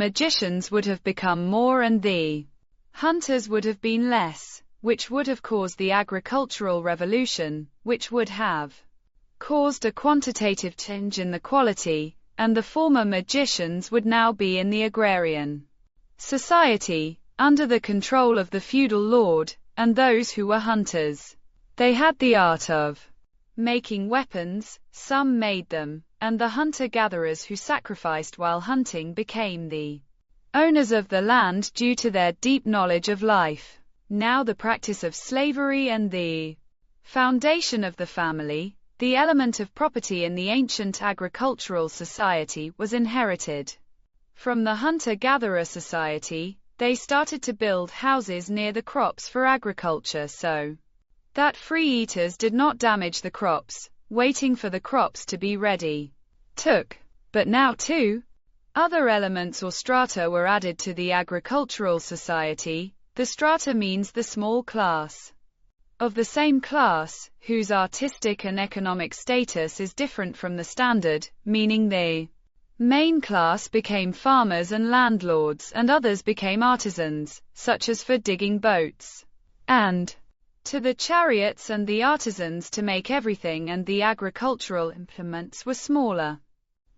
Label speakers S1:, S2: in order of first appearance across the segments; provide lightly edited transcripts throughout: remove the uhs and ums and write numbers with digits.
S1: magicians would have become more and the hunters would have been less, which would have caused the agricultural revolution, which would have caused a quantitative change in the quality, and the former magicians would now be in the agrarian society, under the control of the feudal lord, and those who were hunters. They had the art of making weapons, some made them, and the hunter-gatherers who sacrificed while hunting became the owners of the land due to their deep knowledge of life. Now the practice of slavery and the foundation of the family, the element of property in the ancient agricultural society, was inherited from the hunter-gatherer society. They started to build houses near the crops for agriculture so that free eaters did not damage the crops, waiting for the crops to be ready. But now too, other elements or strata were added to the agricultural society. The strata means the small class of the same class, whose artistic and economic status is different from the standard, meaning the main class became farmers and landlords, and others became artisans, such as for digging boats, and to the chariots, and the artisans to make everything, and the agricultural implements were smaller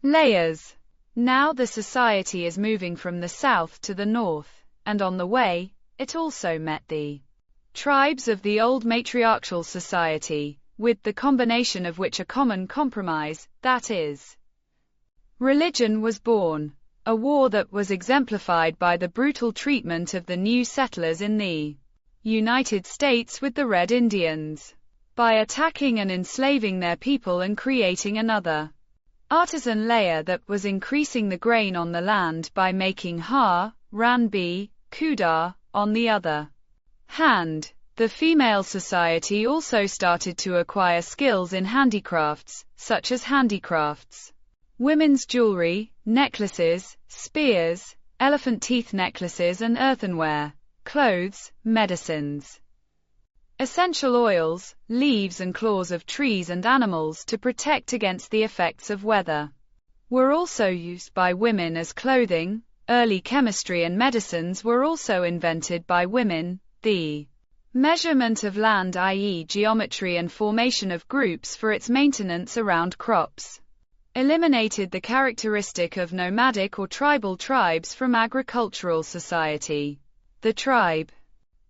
S1: layers. Now the society is moving from the south to the north, and on the way, it also met the tribes of the old matriarchal society, with the combination of which a common compromise, that is, religion, was born, a war that was exemplified by the brutal treatment of the new settlers in the United States with the Red Indians, by attacking and enslaving their people and creating another artisan layer that was increasing the grain on the land by making ranbi, kudar. On the other hand, the female society also started to acquire skills in handicrafts, such as handicrafts, women's jewelry, necklaces, spears, elephant teeth necklaces, and earthenware, clothes, medicines, essential oils, leaves and claws of trees and animals to protect against the effects of weather, were also used by women as clothing. Early chemistry and medicines were also invented by women. The measurement of land, i.e. geometry and formation of groups for its maintenance around crops, eliminated the characteristic of nomadic or tribal tribes from agricultural society. The tribe,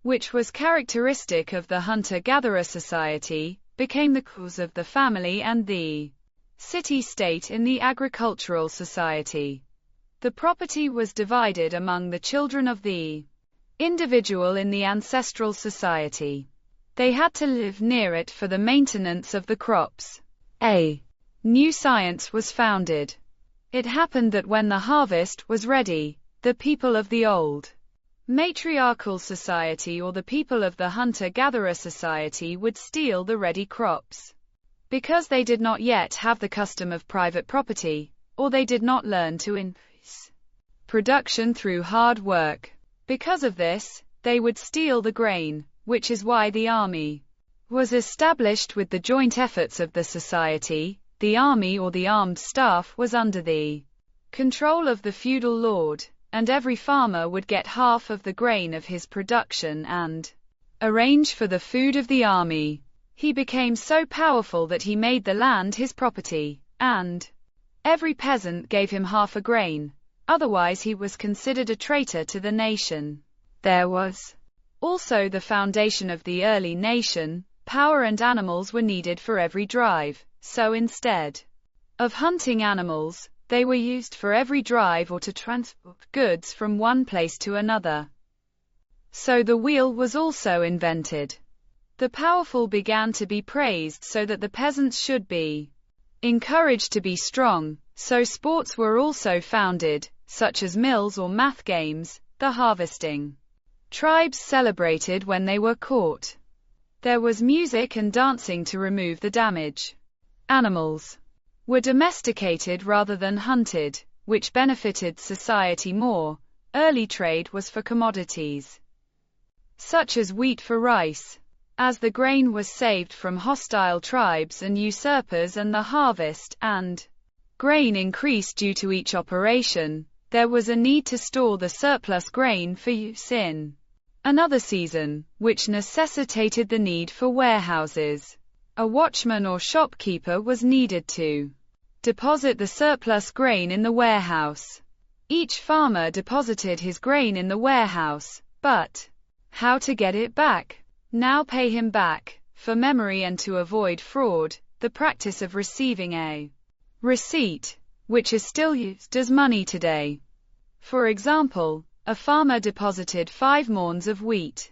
S1: which was characteristic of the hunter-gatherer society, became the cause of the family and the city-state in the agricultural society. The property was divided among the children of the individual in the ancestral society. They had to live near it for the maintenance of the crops. A new science was founded. It happened that when the harvest was ready, the people of the old matriarchal society or the people of the hunter-gatherer society would steal the ready crops, because they did not yet have the custom of private property, or they did not learn to increase production through hard work. Because of this, they would steal the grain, which is why the army was established with the joint efforts of the society. The army or the armed staff was under the control of the feudal lord, and every farmer would get half of the grain of his production and arrange for the food of the army. He became so powerful that he made the land his property, and every peasant gave him half a grain, otherwise he was considered a traitor to the nation. There was also the foundation of the early nation. Power and animals were needed for every drive, so instead of hunting animals, they were used for every drive or to transport goods from one place to another. So the wheel was also invented. The powerful began to be praised so that the peasants should be encouraged to be strong, so sports were also founded, such as mills or math games. The harvesting tribes celebrated when they were caught. There was music and dancing to remove the damage. Animals were domesticated rather than hunted, which benefited society more. Early trade was for commodities, such as wheat for rice, as the grain was saved from hostile tribes and usurpers, and the harvest and grain increased due to each operation. there was a need to store the surplus grain for use in another season, which necessitated the need for warehouses. A watchman or shopkeeper was needed to deposit the surplus grain in the warehouse. Each farmer deposited his grain in the warehouse, but how to get it back? Now pay him back. For memory and to avoid fraud, the practice of receiving a receipt, which is still used as money today. For example, a farmer deposited 5 maunds of wheat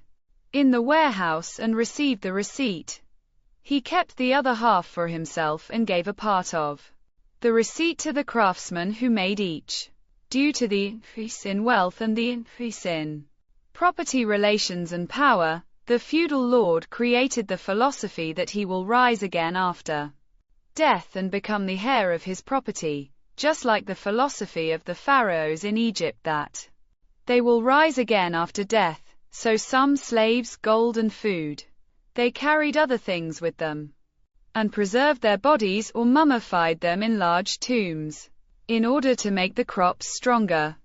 S1: in the warehouse and received the receipt. He kept the other half for himself and gave a part of the receipt to the craftsman who made each. Due to the increase in wealth and the increase in property relations and power, the feudal lord created the philosophy that he will rise again after death and become the heir of his property, just like the philosophy of the pharaohs in Egypt that they will rise again after death. So some slaves, gold and food. They carried other things with them and preserved their bodies or mummified them in large tombs in order to make the crops stronger.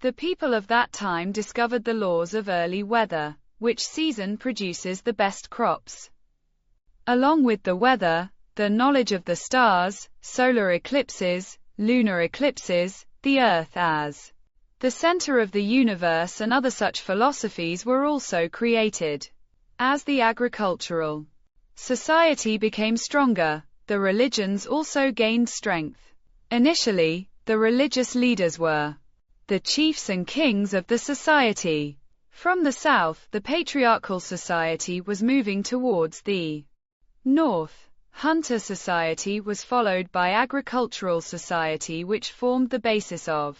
S1: The people of that time discovered the laws of early weather, which season produces the best crops. Along with the weather, the knowledge of the stars, solar eclipses, lunar eclipses, the earth as the center of the universe and other such philosophies were also created. As the agricultural society became stronger, the religions also gained strength. Initially, the religious leaders were the chiefs and kings of the society. From the south, the patriarchal society was moving towards the north. Hunter society was followed by agricultural society, which formed the basis of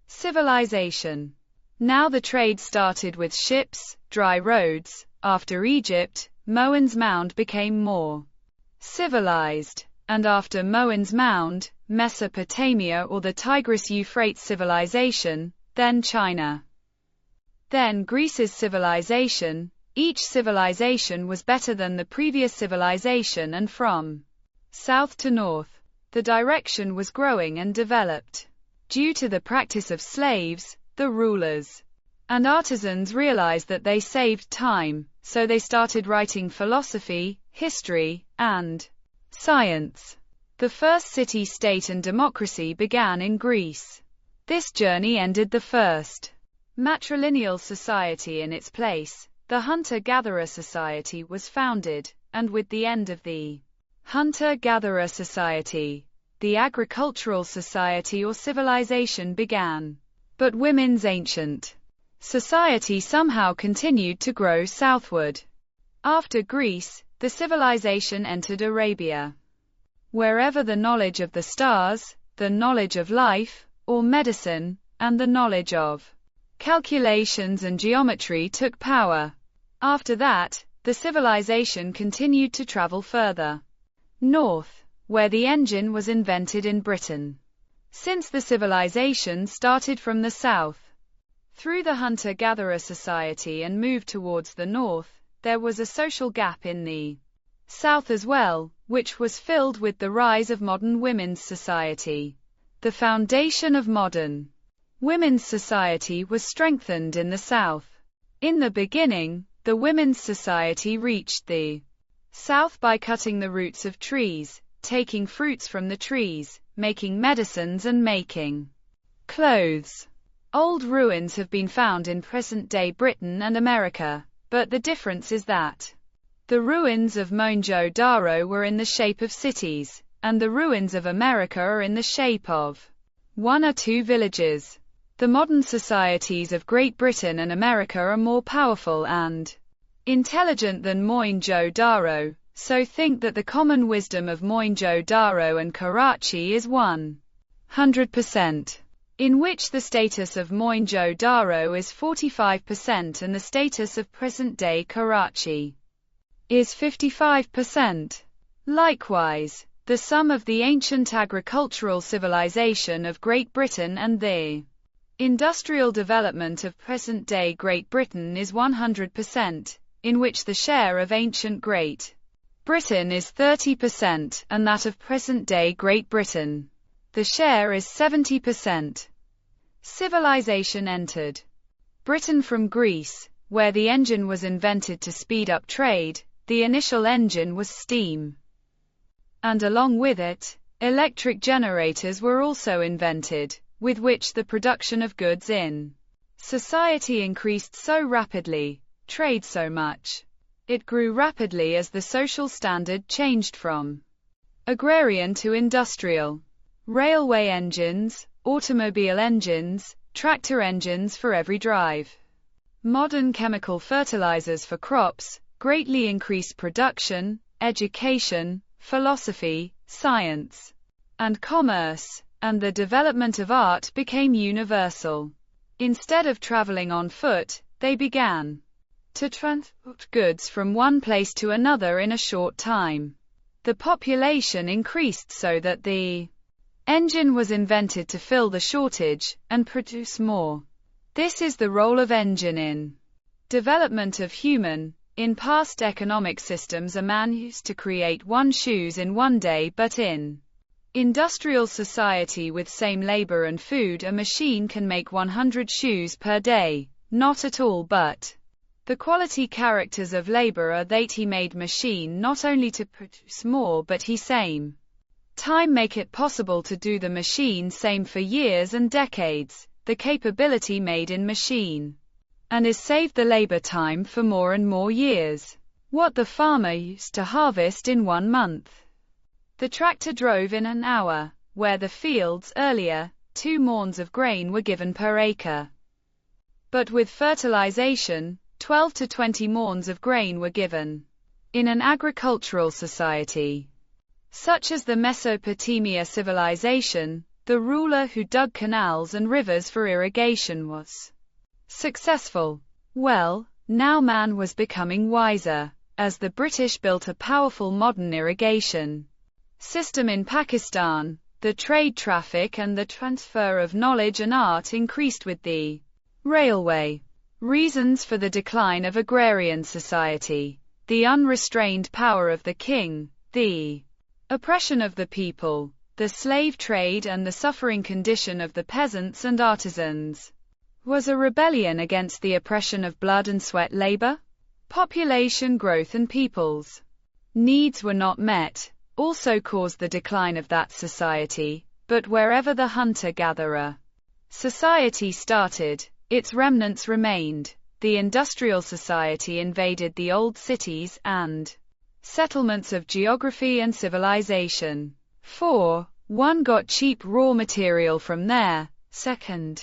S1: civilization. Now the trade started with ships, dry roads. After Egypt, Moan's Mound became more civilized. And after Moan's Mound, Mesopotamia or the Tigris-Euphrates civilization, then China. Then Greece's civilization. Each civilization was better than the previous civilization, and from south to north, the direction was growing and developed. Due to the practice of slaves, the rulers and artisans realized that they saved time, so they started writing philosophy, history, and science. The first city-state and democracy began in Greece. This journey ended the first matrilineal society in its place. The hunter-gatherer society was founded, and with the end of the hunter-gatherer society, the agricultural society or civilization began. But women's ancient society somehow continued to grow southward. After Greece, the civilization entered Arabia. Wherever the knowledge of the stars, the knowledge of life, or medicine, and the knowledge of calculations and geometry took power. After that, the civilization continued to travel further north, where the engine was invented in Britain. Since the civilization started from the south, through the hunter-gatherer society and moved towards the north, there was a social gap in the south as well, which was filled with the rise of modern women's society. The foundation of modern women's society was strengthened in the south. In the beginning, the women's society reached the south by cutting the roots of trees, taking fruits from the trees, making medicines and making clothes. Old ruins have been found in present-day Britain and America, but the difference is that the ruins of Mohenjo-Daro were in the shape of cities, and the ruins of America are in the shape of one or two villages. The modern societies of Great Britain and America are more powerful and intelligent than Mohenjo-Daro, so think that the common wisdom of Mohenjo-Daro and Karachi is 100%, in which the status of Mohenjo-Daro is 45% and the status of present-day Karachi is 55%. Likewise, the sum of the ancient agricultural civilization of Great Britain and the industrial development of present-day Great Britain is 100%, in which the share of ancient Great Britain is 30%, and that of present-day Great Britain, the share is 70%. Civilization entered Britain from Greece, where the engine was invented to speed up trade. The initial engine was steam. And along with it, electric generators were also invented, with which the production of goods in society increased so rapidly, trade so much. It grew rapidly as the social standard changed from agrarian to industrial. Railway engines, automobile engines, tractor engines for every drive. Modern chemical fertilizers for crops greatly increased production, education, philosophy, science, and commerce, and the development of art became universal. Instead of traveling on foot, they began to transport goods from one place to another in a short time. The population increased so that the engine was invented to fill the shortage and produce more. This is the role of engine in development of human. In past economic systems, a man used to create 1 shoes in 1 day, but in industrial society with same labor and food, a machine can make 100 shoes per day. Not at all, but the quality characters of labor are that he made machine not only to produce more, but he same time make it possible to do the machine same for years and decades. The capability made in machine and is saved the labor time for more and more years. What the farmer used to harvest in 1 month, the tractor drove in an hour, where the fields earlier, 2 morns of grain were given per acre. But with fertilization, 12 to 20 morns of grain were given. In an agricultural society, such as the Mesopotamia civilization, the ruler who dug canals and rivers for irrigation was successful. Well, now man was becoming wiser, as the British built a powerful modern irrigation system in Pakistan. The trade traffic and the transfer of knowledge and art increased with the railway. Reasons for the decline of agrarian society: the unrestrained power of the king, the oppression of the people, the slave trade, and the suffering condition of the peasants and artisans. Was a rebellion against the oppression of blood and sweat labor? Population growth and people's needs were not met, also caused the decline of that society. But wherever the hunter-gatherer society started, its remnants remained. The industrial society invaded the old cities and settlements of geography and civilization. 4. 1. Got cheap raw material from there. 2.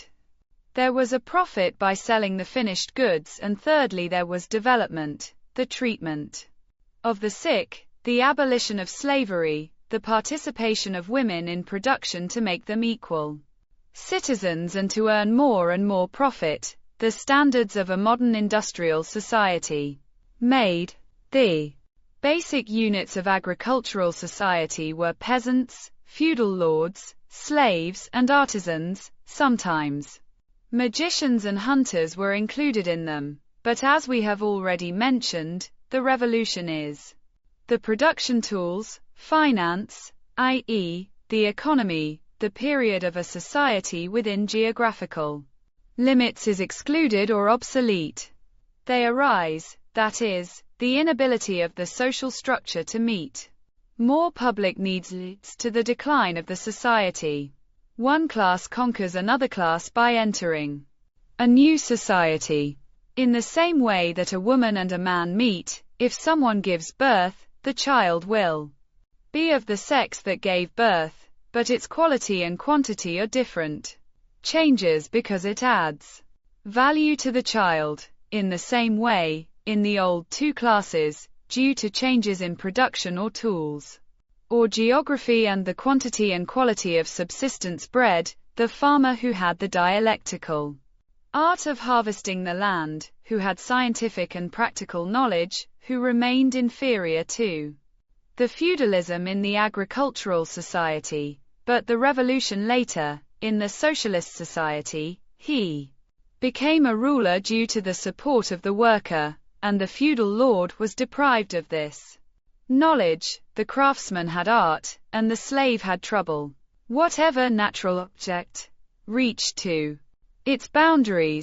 S1: There was a profit by selling the finished goods, and thirdly, there was development, the treatment of the sick, the abolition of slavery, the participation of women in production to make them equal citizens and to earn more and more profit, the standards of a modern industrial society. Made. The basic units of agricultural society were peasants, feudal lords, slaves, and artisans. Sometimes magicians and hunters were included in them, but as we have already mentioned, the revolution is the production tools, finance, i.e., the economy, the period of a society within geographical limits is excluded or obsolete. They arise, that is, the inability of the social structure to meet more public needs leads to the decline of the society. One class conquers another class by entering a new society. In the same way that a woman and a man meet, if someone gives birth, the child will be of the sex that gave birth, but its quality and quantity are different. Changes because it adds value to the child. In the same way, in the old 2 classes, due to changes in production or tools, or geography and the quantity and quality of subsistence bread, the farmer who had the dialectical art of harvesting the land, who had scientific and practical knowledge, who remained inferior to the feudalism in the agricultural society. But the revolution later, in the socialist society, he became a ruler due to the support of the worker, and the feudal lord was deprived of this knowledge. The craftsman had art, and the slave had trouble. Whatever natural object reached to its boundaries,